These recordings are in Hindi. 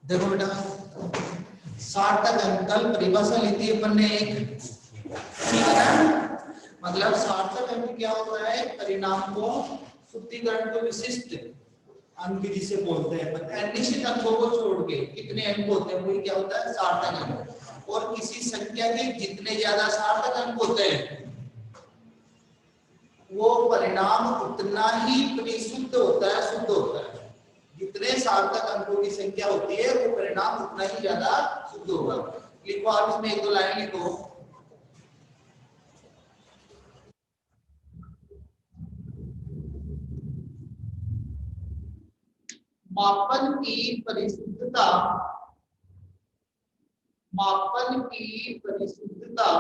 देखो बेटा, सार्थक अंक कल परिभाषा ली थी अपन ने एक, ठीक है ना। मतलब सार्थक अंक क्या होता है? परिणाम को, शुद्धिकरण को विशिष्ट अंक जिसे बोलते हैं अपन। निश्चित अंकों को छोड़ के कितने अंक होते हैं वही क्या होता है? सार्थक अंक। और किसी संख्या के जितने ज्यादा सार्थक अंक होते हैं वो परिणाम उतना ही परिशुद्ध होता है, शुद्ध होता है। जितने सार्थक अंकों की संख्या होती है वो परिणाम उतना ही ज्यादा शुद्ध होगा। लिखो आप इसमें एक दो लाइन लिखो। मापन की परिशुद्धता, मापन की परिशुद्धता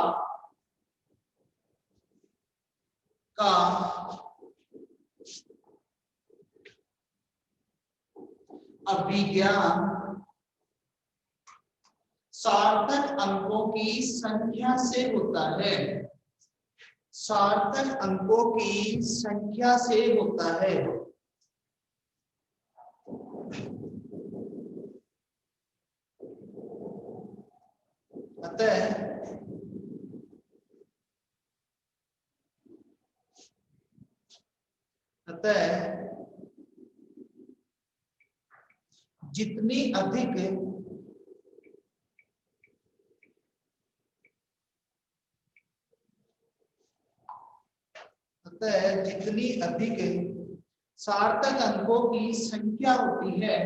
का अभिज्ञान सार्थक अंकों की संख्या से होता है। सार्थक अंकों की संख्या से होता है। अतः जितनी अधिक जितनी अधिक सार्थक अंकों की संख्या होती है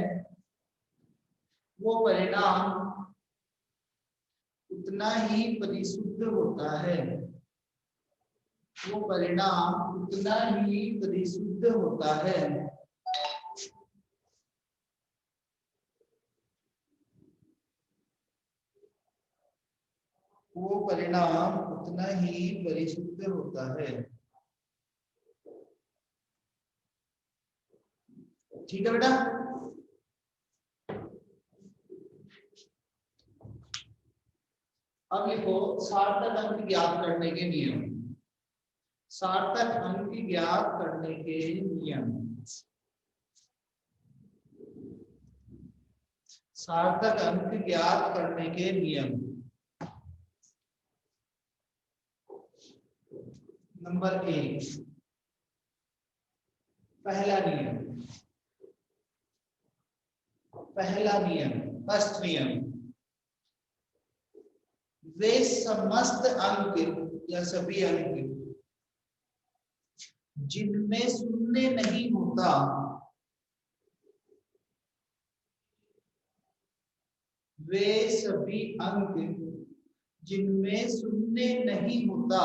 वो परिणाम उतना ही परिशुद्ध होता है। वो परिणाम उतना ही परिशुद्ध होता है। वो परिणाम उतना ही परिशुद्ध होता है। ठीक है बेटा। अब लिखो सार्थक अंक ज्ञात करने के नियम। सार्थक अंक ज्ञात करने के नियम। सार्थक अंक ज्ञात करने के नियम। नंबर 1, पहला नियम। पहला नियम, फर्स्ट नियम, वे समस्त अंक या सभी अंक जिनमें शून्य नहीं होता, वे सभी अंक जिनमें शून्य नहीं होता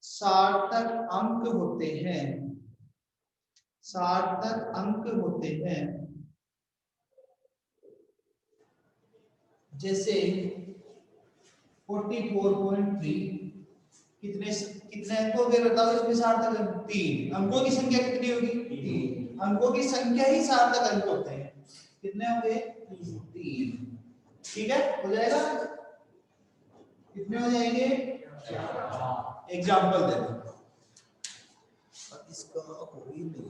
सार्थक अंक होते हैं। सार्थक अंक होते हैं। जैसे 44.3 कितने कितने अंकों के बताओ इसमें सार्थक अंक? 3 अंकों की संख्या कितनी होगी? 3 अंकों की संख्या ही सार्थक अंक होते हैं। कितने होंगे? 3। ठीक है, हो जाएगा। कितने हो जाएंगे? एग्जाम्पल दे दो। इसका हो ही नहीं।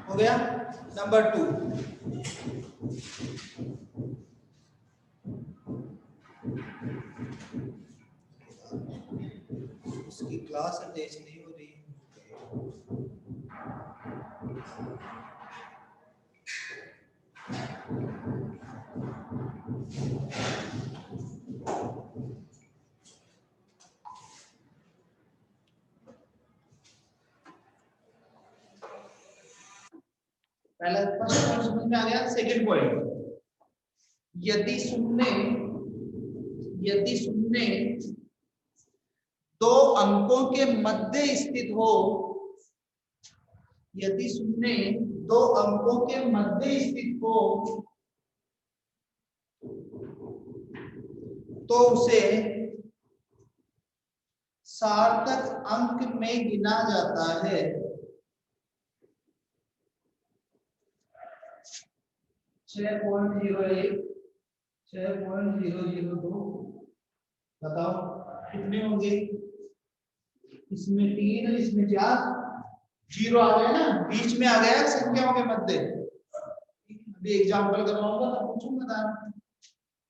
हो गया। नंबर 2, उसकी क्लास अटैच नहीं हो रही। पहला फर्स्ट पॉइंट समझ में आ गया। सेकंड पॉइंट, यदि शून्य दो अंकों के मध्य स्थित हो, यदि शून्य दो अंकों के मध्य स्थित हो तो उसे सार्थक अंक में गिना जाता है। 6.01 6.002 बताओ कितने होंगे? इसमें 3 इसमें 4 जीरो आ गया ना, बीच में आ गया संख्याओं के मध्य। अभी एग्जांपल करवाऊंगा तो पूछूंगा।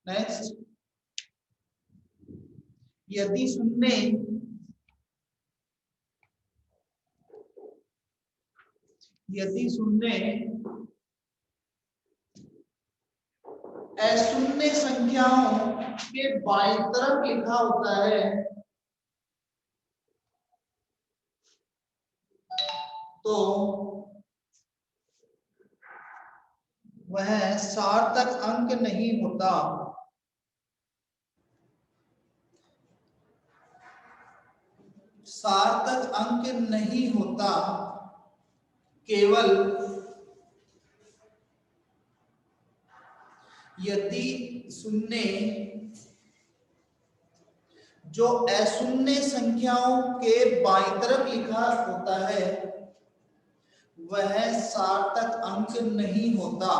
नेक्स्ट, यदि शून्य अशून्य संख्याओं के बाईं तरफ लिखा होता है तो वह सार्थक अंक नहीं होता। सार्थक अंक नहीं होता, केवल यदि शून्य जो अशून्य संख्याओं के बाईं तरफ लिखा होता है वह सार्थक अंक नहीं होता।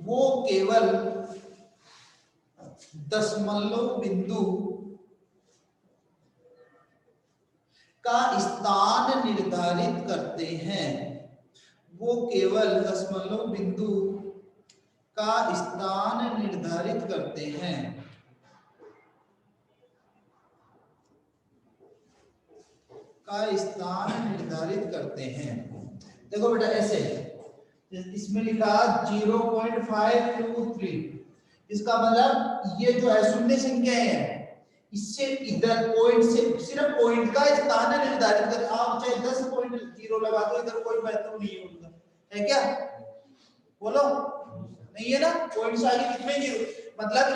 वो केवल दशमलव बिंदु का स्थान निर्धारित करते हैं। वो केवल दशमलव बिंदु का स्थान निर्धारित करते हैं। देखो बेटा ऐसे, इसमें लिखा 0.523, इसका मतलब ये जो है शून्य संख्या है, इससे इधर पॉइंट से सिर्फ पॉइंट का स्थान निर्धारित कर। आप चाहे 10.0 लगा दो, इधर कोई महत्व नहीं है उनका, है क्या? बोलो नहीं है ना? पॉइंट से आगे कितने जीरो, मतलब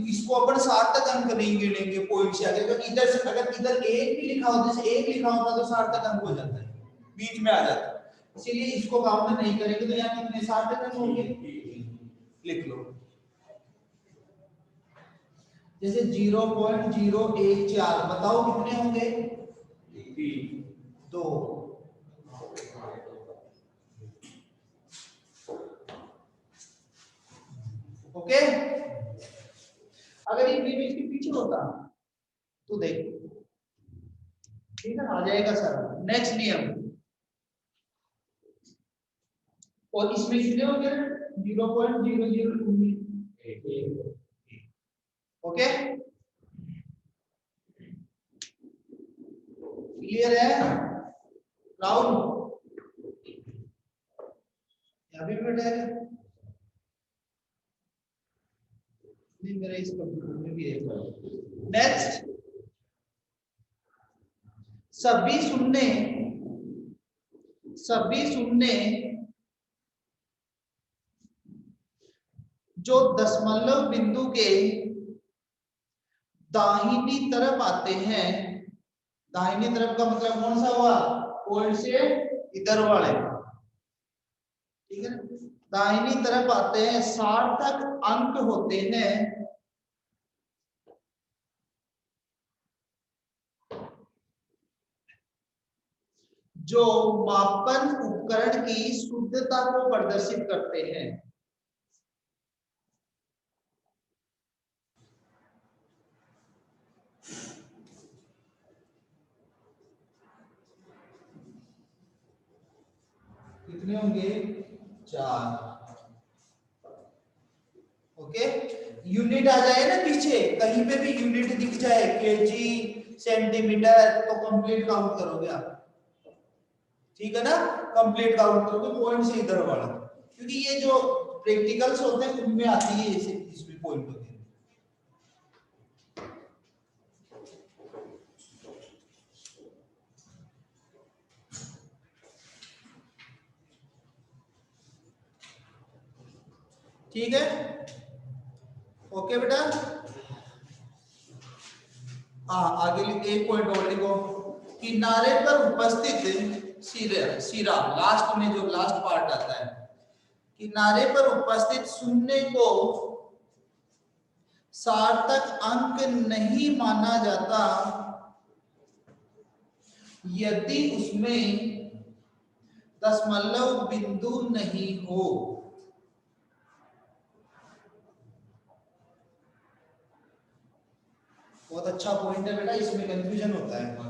इसको अपन सार्थक अंक नहीं गिनेंगे पॉइंट से आगे। तो इधर से अगर इधर एक भी लिखा होता, जैसे एक लिखा होता तो सार्थक अंक हो जाता है, बीच में आ जाता है, इसीलिए इसको काउंट नहीं करेंगे। तो यहाँ कितने सार्थक अंक होंगे लिख लो। जैसे 0.014 बताओ कितने होंगे? 2। ओके, अगर ये बीच के पीछे होता तो देख, ठीक है, आ जाएगा सर। नेक्स्ट नियम, और इसमें कितने होंगे? 0.002। ओके, क्लियर है? राहुल यहाँ भी बैठेगा नहीं, मेरा इस कंप्यूटर में भी है। नेक्स्ट, सभी शून्य जो दशमलव बिंदु के दाहिनी तरफ आते हैं, दाहिनी तरफ का मतलब कौन सा हुआ? पॉइंट से इधर वाले, ठीक है ना? दाहिनी तरफ आते हैं, सार्थक अंक होते हैं। जो मापन उपकरण की शुद्धता को प्रदर्शित करते हैं। कितने होंगे? 4। ओके, यूनिट आ जाए ना पीछे, कहीं पे भी यूनिट दिख जाए, केजी, सेंटीमीटर, तो कंप्लीट काउंट करोगे आप, ठीक है ना? कंप्लीट काउंट करोगे पॉइंट से इधर वाला, क्योंकि ये जो प्रैक्टिकल्स होते हैं उनमें आती है इसमें पॉइंट होते हैं। ठीक है, ओके बेटा। हाँ, आगे एक पॉइंट और लिखो, किनारे पर उपस्थित सिरा, लास्ट में जो लास्ट पार्ट आता है, किनारे पर उपस्थित शून्य को सार्थक अंक नहीं माना जाता यदि उसमें दशमलव बिंदु नहीं हो। बहुत अच्छा पॉइंट है बेटा, इसमें कंफ्यूजन होता है।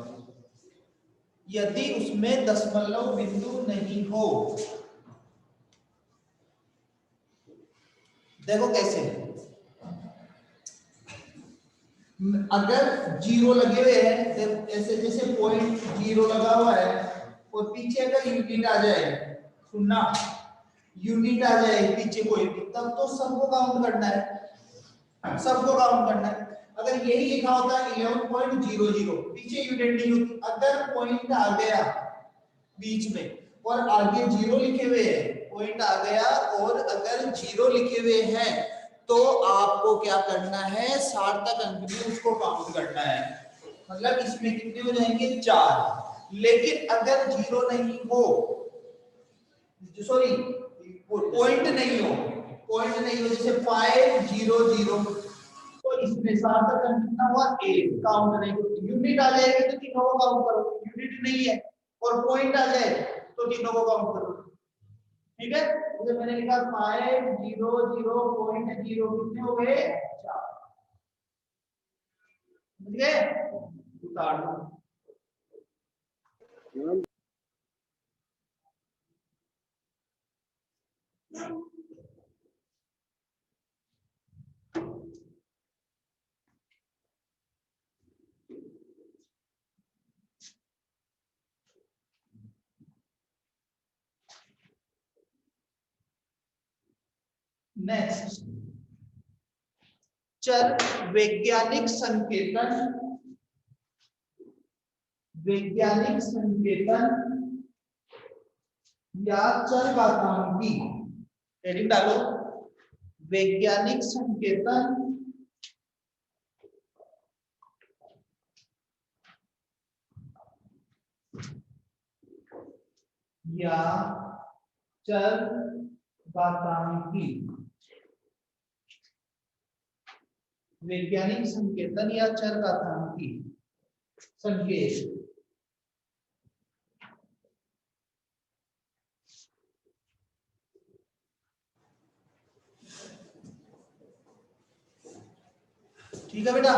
यदि उसमें दशमलव बिंदु नहीं हो, देखो कैसे, अगर जीरो लगे हुए हैं, ऐसे जैसे पॉइंट जीरो लगा हुआ है और पीछे अगर यूनिट आ जाए, सुनना, यूनिट आ जाए पीछे कोई भी, तब तो सबको काउंट करना है, सबको काउंट करना है। अगर यही लिखा होता है 11.00, पीछे यूनिट नहीं होती, अगर पॉइंट आ गया बीच में और आगे जीरो लिखे हुए हैं, पॉइंट आ गया और अगर जीरो लिखे हुए हैं, तो आपको क्या करना है, सार्थक अंक में उसको काउंट करना है। मतलब इसमें कितने हो जाएंगे, 4। लेकिन अगर जीरो नहीं हो, सॉरी पॉइंट नहीं हो, पॉइंट नहीं हो, जैसे 500, तो इसमें सार्थक अंक कितना हुआ, 8, काउंट नहीं हो। यूनिट आ जाएगी तो तीनों को काउंट करो, यूनिट नहीं है और पॉइंट आ जाए तो तीनों को काउंट करो। ठीक है, तो मैंने लिखा 500.0 कितने हो गए, 4। समझ गए, उतार दो। नेक्स्ट, चर वैज्ञानिक संकेतन, वैज्ञानिक संकेतन या चर घातांकी, हेडिंग डालो, वैज्ञानिक संकेतन या चर घातांकी, वैज्ञानिक संकेतन या चर घातांकी संकेत। ठीक है बेटा,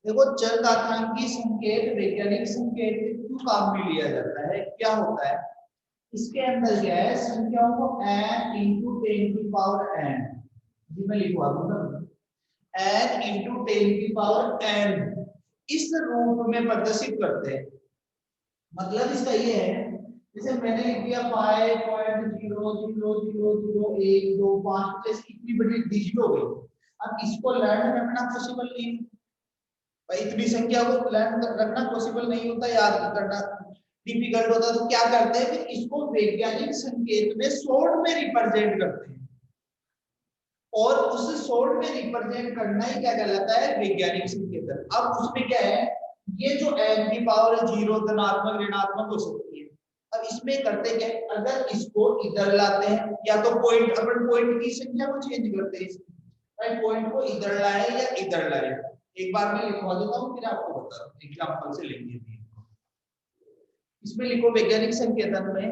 देखो चर घातांकी संकेत वैज्ञानिक संकेत क्यों काम में लिया जाता है, क्या होता है, इसके अंदर क्या है, संख्याओं को n into 10 की पावर n, जी मैं लिखवा दूंगा, n into 10 की पावर n इस रूप में प्रदर्शित करते हैं। मतलब इसका ये है, जैसे मैंने लिख दिया 5.0000125, जैसे इतनी बड़ी डिजिट हो गई। अब इसको लर्न रखना पॉसिबल नहीं, भाई इतनी संख्या को लर्न रखना पॉसिबल नहीं होता, याद करना डिफिकल्ट होता, तो क्या करते हैं, फिर इसको वैज्ञानिक संकेत में शॉर्ट में रिप्रेजेंट करते हैं, और उस शॉर्ट में रिप्रेजेंट करना ही क्या कहलाता है, वैज्ञानिक संकेतन। अब उसमें क्या है, ये जो n की पावर 0 धनात्मक ऋणात्मक हो सकती है। अब इसमें करते क्या है, अगर इसको इधर लाते हैं, या तो पॉइंट, अपन पॉइंट की संख्या को चेंज करते हैं, भाई पॉइंट को इधर लाए या इधर लाए। एक बार मैं लिखवा देता हूँ, फिर आपको बता दूं, एग्जांपल से लेंगे। इसमें लिखो वैज्ञानिक संकेतन में,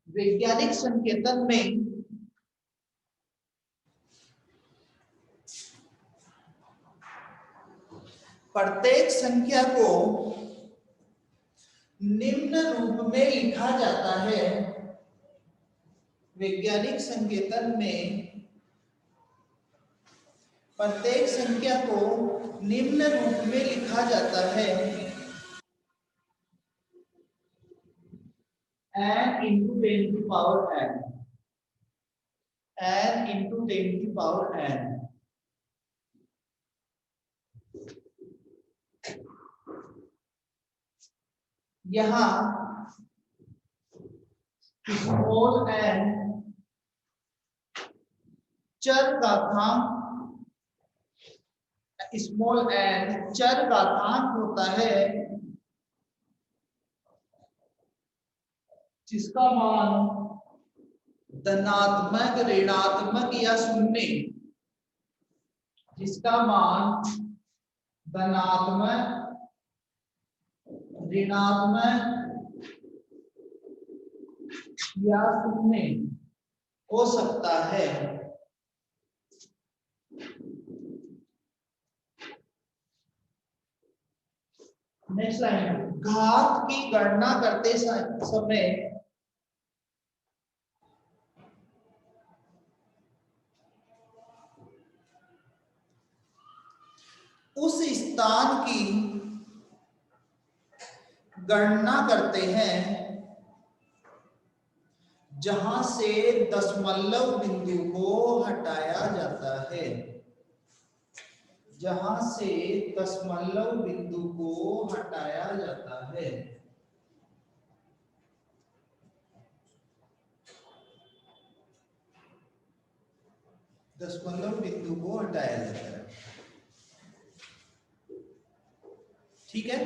वैज्ञानिक संकेतन में प्रत्येक संख्या को निम्न रूप में लिखा जाता है। वैज्ञानिक संकेतन में प्रत्येक संख्या को निम्न रूप में लिखा जाता है, n into 10 की पावर n, n into 10 की पावर n। यहां स्मॉल n चर घातांक, स्मॉल n चर घातांक होता है जिसका मान धनात्मक, ऋणात्मक या शून्य, जिसका मान धनात्मक, ऋणात्मक या शून्य हो सकता है। नेक्स्ट लाइन, घात की गणना करते समय उस स्थान की गणना करते हैं जहां से दशमलव बिंदु को हटाया जाता है। जहां से दशमलव बिंदु को हटाया जाता है। दशमलव बिंदु को हटाया जाता है। ठीक है,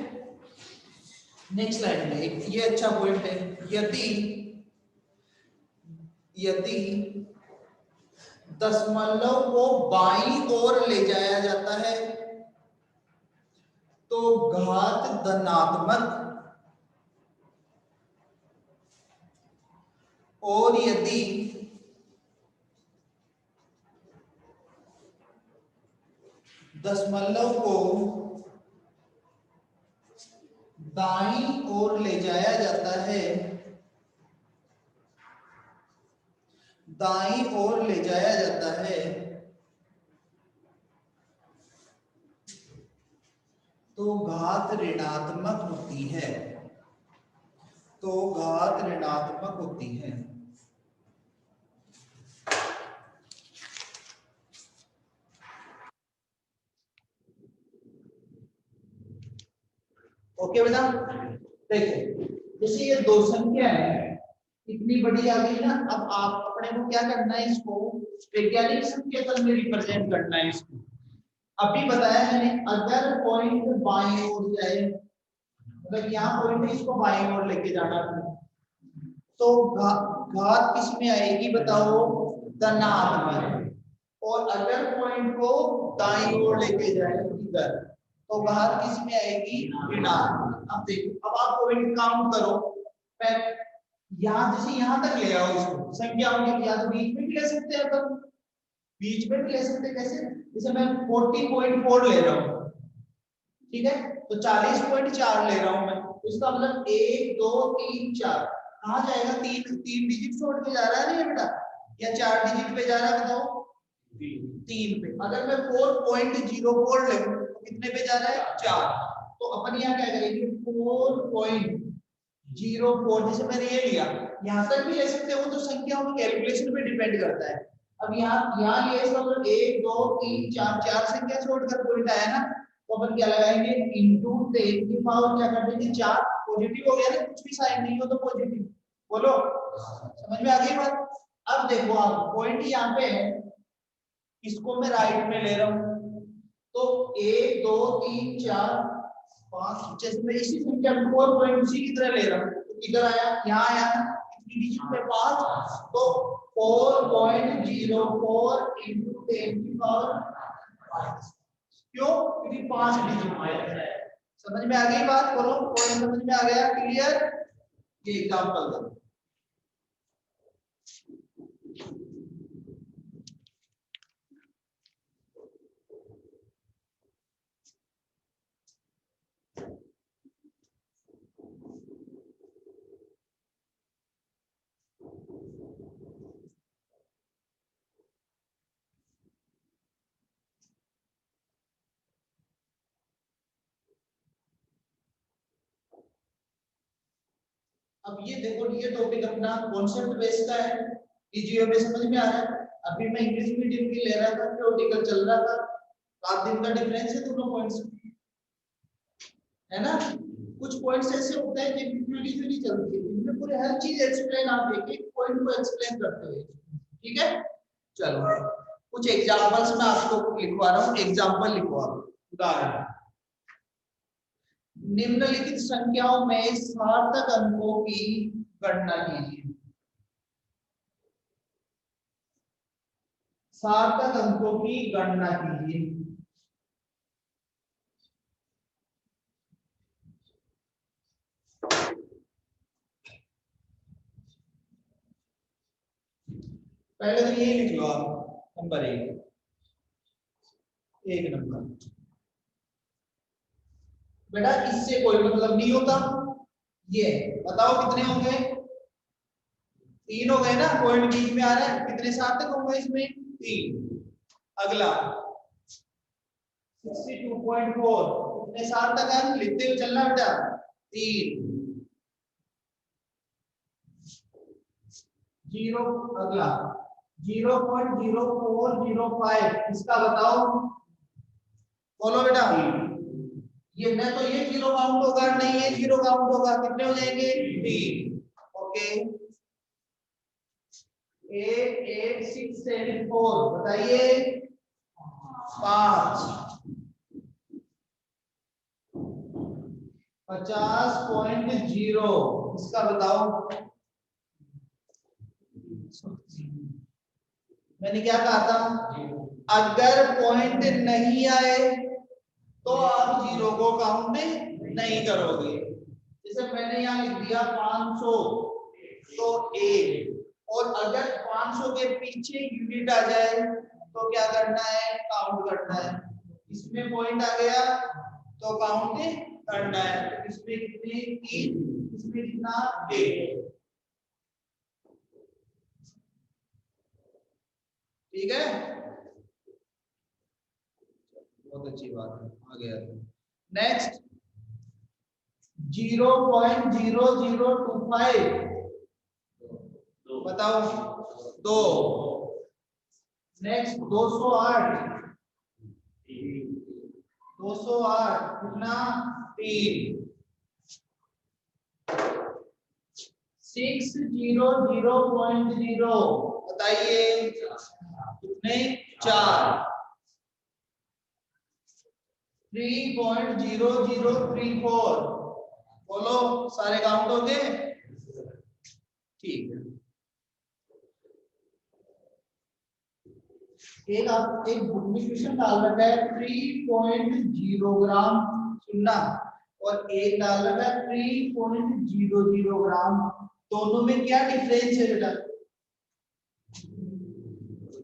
नेक्स्ट स्लाइड में ये अच्छा पॉइंट है। यदि दशमलव को बाईं ओर ले जाया जाता है तो घात धनात्मक, और यदि दशमलव को दाईं ओर ले जाया जाता है, दाईं ओर ले जाया जाता है तो घात ऋणात्मक होती है। तो घात ऋणात्मक होती है। ओके बेटा, देखो जैसे ये दो संख्या है, इतनी बड़ी आ गई ना, अब आप अपने को क्या करना है, इसको वैज्ञानिक संकेतन में रिप्रेजेंट करना है इसको। अभी बताया मैंने, अगर पॉइंट बाईं ओर जाए, मतलब यहाँ पॉइंट इसको बाईं ओर लेके जाना है, तो घात किस में आएगी बताओ, धनात्मक। और अगर पॉइंट को दाईं ओर लेके जाए इधर, तो घात किस में आएगी, ऋणात्मक। अब देखो, अब आप पॉइंट काउंट करो, यहाँ जैसे यहाँ तक ले आओ इसको, संख्याओं के, या तो बीच में भी ले सकते हैं, अपन बीच में भी ले सकते हैं। कैसे, जैसे मैं 40.4 ले रहा हूँ, ठीक है, तो 40.4 ले रहा हूं मैं, तो इसका मतलब 1 2 3 4 कहां जाएगा, तीन डिजिट छोड़ के जा रहा है ना ये बेटा, या 4 डिजिट पे जा रहा है बताओ, 3 पे। अगर मैं 4.04 ले लूं तो कितने पे जा रहा है, 4। तो अपन यहाँ क्या करेंगे, 4.04, जैसे मैंने ये लिया, यहाँ तक भी ले सकते हो, तो संख्याओं की कैलकुलेशन पे डिपेंड करता है। अब यहाँ ये इसका मतलब 1 2 3 4 4 संख्या छोड़कर पॉइंट आया ना, तो अपन क्या लगाएंगे, इनटू 10 की पावर क्या कर देंगे 4, पॉजिटिव हो गया ना, कुछ भी साइन नहीं हो तो पॉजिटिव। बोलो, समझ में आ गई बात। अब देखो आप पॉइंट यहाँ पे है, इसको मैं राइट में ले रहा हूँ, तो 1 2 3 4 5, जैसे मैं इसी संख्या में 4 पॉइंट उसी की तरह ले रहा हूँ, तो इधर आया, यहाँ आया, कितनी डिजिट पे 5, तो 4.04 इनटू 10 की पावर 5। क्यों, क्योंकि 5 डिजिट है। समझ में आ गई बात, बोलो पॉइंट समझ में आ गया, क्लियर। ये एग्जांपल दो। अब ये देखो, ये टॉपिक अपना कॉन्सेप्ट बेस्ड का है, ईजीओ में समझ में आ रहा है। अभी मैं इंग्लिश मीडियम की ले रहा था, थ्योरेटिकल चल रहा था, 7 दिन का डिफरेंस है दोनों पॉइंट्स, है ना। कुछ पॉइंट्स ऐसे होते हैं कि थ्योरी से नहीं चलती, इनमें पूरे हर चीज एक्सप्लेन आप एक एक पॉइंट को एक्सप्लेन करते हुए, ठीक है। चलो कुछ एग्जांपल्स मैं आपको लिखवा रहा हूँ, एग्जांपल लिखो आप। उदाहरण, निम्नलिखित संख्याओं में सार्थक अंकों की गणना कीजिए। सार्थक अंकों की गणना कीजिए। पहले तो ये लिख लो आप, नंबर 1 नंबर। बेटा इससे कोई मतलब नहीं होता। ये बताओ कितने होंगे? 3 हो गए ना, पॉइंट बीच में आ रहा है, कितने सार्थक होंगे इसमें? 3। अगला 62.4, कितने सार्थक अंक लिखते हुए चलना बेटा? 3। 0, अगला 0.0405, इसका बताओ, बोलो बेटा। ये न तो ये 0 काउंट होगा, नहीं ये 0 काउंट होगा, कितने हो जाएंगे? 3। ओके, 88674, बताइए। 5। 50.0, इसका बताओ। मैंने क्या कहा था? अगर पॉइंट नहीं आए तो आप 0 को काउंट नहीं करोगे। जैसे मैंने यहाँ लिख दिया 500, तो 1, और अगर 500 के पीछे यूनिट आ जाए तो क्या करना है? काउंट करना है। इसमें पॉइंट आ गया तो काउंट करना है। तो इसमें कितने? 3, इसमें कितना? 1। ठीक है, बहुत अच्छी बात है, आ गया। नेक्स्ट 0.0025, बताओ। 2। नेक्स्ट 208, 208 कितना? 3। 600.0, बताइए कितने? 4। 3.0034, बोलो सारे काउंट हो गए? ठीक है। एक बुक में क्वेश्चन डाल रखा है 3.0 ग्राम सुनना, और एक डाल रखा है 3.00 ग्राम। दोनों में क्या डिफरेंस है बेटा?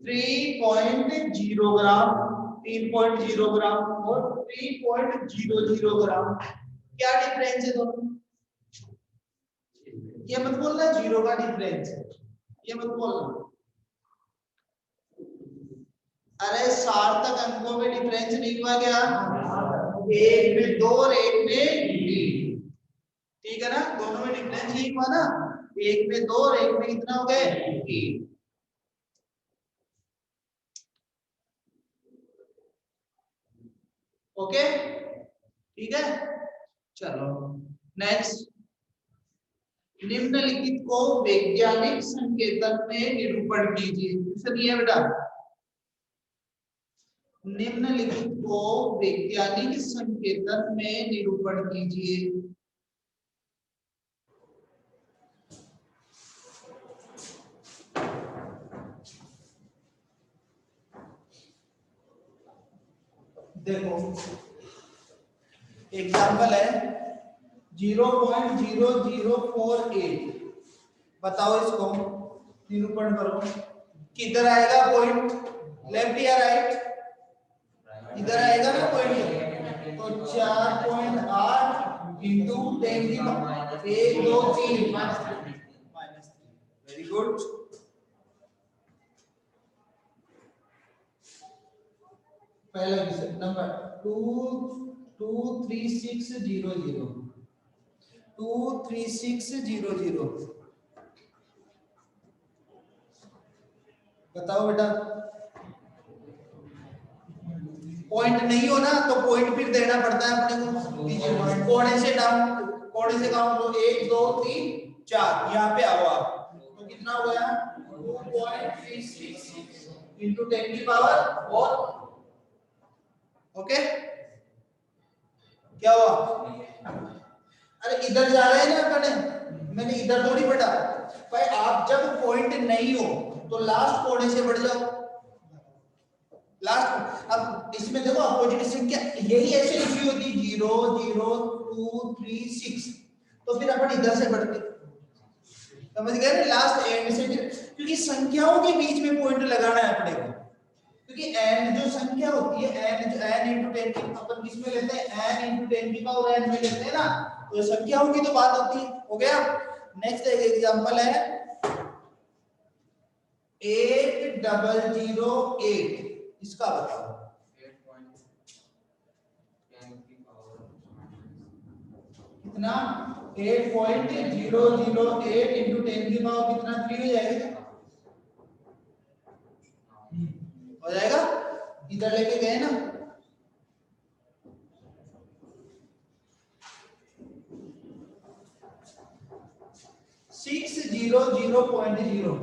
3.0 ग्राम, 3.0 ग्राम और 3.00 ग्राम, क्या डिफरेंस है दोनों? ये मत बोलना 0 का डिफरेंस है, ये मत बोलना। अरे सार्थक अंकों में डिफरेंस नहीं हुआ क्या? एक में 2 और एक में 3, ठीक है ना? दोनों में डिफरेंस यही हुआ ना, एक में 2 और एक में कितना हो गए? 3। ओके, ठीक है। चलो नेक्स्ट, निम्नलिखित को वैज्ञानिक संकेतन में निरूपण कीजिए। क्वेश्चन ये बेटा, निम्नलिखित को वैज्ञानिक संकेतन में निरूपण कीजिए। देखो एग्जाम्पल है 0.0048, बताओ इसको निरूपण करो। किधर आएगा पॉइंट? लेफ्ट या राइट? इधर आएगा ना पॉइंट, तो 4.8 इंटू 10 की 1 2 3 -3। Very good. पहला क्वेश्चन नंबर 23600, 23600, बताओ बेटा। पॉइंट नहीं हो ना तो पॉइंट फिर देना पड़ता है अपने को। कोने से डाउन, कोने से काउंट लो 1 2 3 4, यहाँ पे आओ आप, तो कितना हो गया? 2.36 इंटू 10 की पावर 4। ओके, क्या हुआ? अरे इधर जा रहे हैं ना अपने, मैंने इधर थोड़ी पढ़ा भाई। आप जब पॉइंट नहीं हो तो लास्ट कोने से बढ़ जाओ, लास्ट। अब इसमें देखो अपोजिट संख्या यही ऐसे लिखी होती 0 0 2 3 6, तो फिर अपन इधर से बढ़ते, समझ गए ना? लास्ट एंड से, क्योंकि संख्याओं के बीच में पॉइंट लगाना है अपने को, क्योंकि n जो संख्या होती है n जो n into 10 की अपन किस में लेते हैं n into 10 की पावर n में लेते हैं ना, तो संख्याओं की तो बात होती है। हो गया। नेक्स्ट एक एग्जांपल है 8008, इसका बताओ। 8.10 की पावर कितना 8.008 into 10 की पावर कितना 3 हो जाएगा, हो जाएगा। इधर लेके गए ना, सिक्स 0.0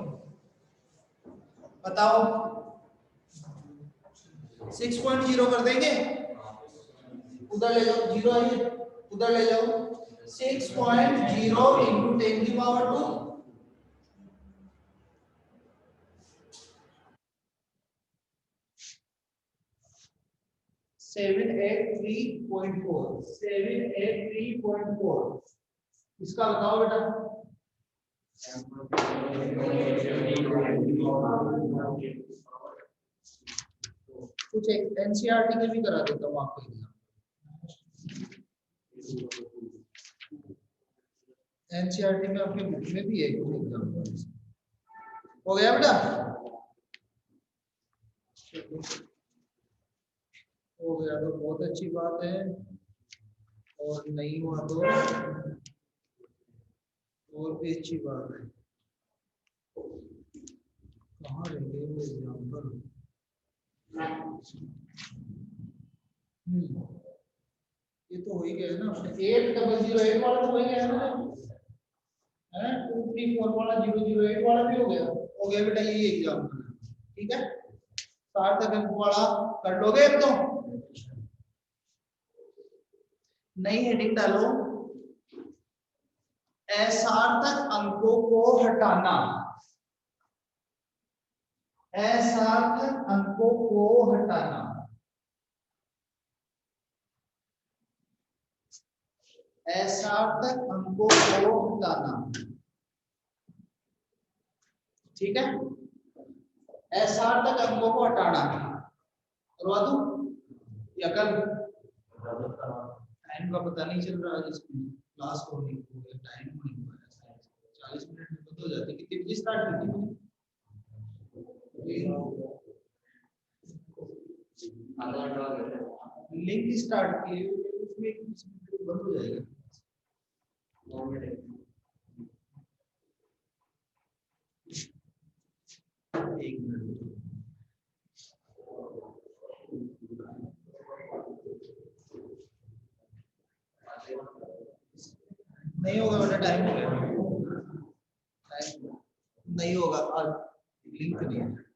बताओ 6.0 कर देंगे, उधर ले जाओ जीरो है, उधर ले जाओ 6.0 into 10 की पावर 2, 783.4 इसका बताओ बेटा। कुछ एनसीईआरटी के भी करा देता हूँ आपको एग्जाम, एनसीईआरटी में आपके बुक में भी है एग्जाम। हो गया बेटा, हो गया तो बहुत अच्छी बात है, और नहीं हुआ तो और भी अच्छी बात है। कहाँ रह गए वो एग्जाम्पल? ये तो हो ही गया ना, 8008 वाला तो हो ही गया ना, 234 वाला 008 वाला भी हो गया बेटा, ये एग्जाम्पल है। ठीक है, सार्थक अंक वाला कर लोगे एक तो। नई हेडिंग डालो, असार्थक अंकों को हटाना, असार्थक अंकों को हटाना, असार्थक अंकों को हटाना। ठीक है, असार्थक अंकों को हटाना करवा दूं या कल? टाइम का पता नहीं चल रहा है, इसमें क्लास को नहीं हो गया, टाइम नहीं हुआ है, 40 मिनट में बंद हो जाती है। कितने बजे स्टार्ट करती है? लिंक स्टार्ट किए उसमें बंद हो जाएगा। एक मिनट नहीं होगा बेटा, टाइम हो गया, टाइम नहीं होगा, आज लिंक नहीं है।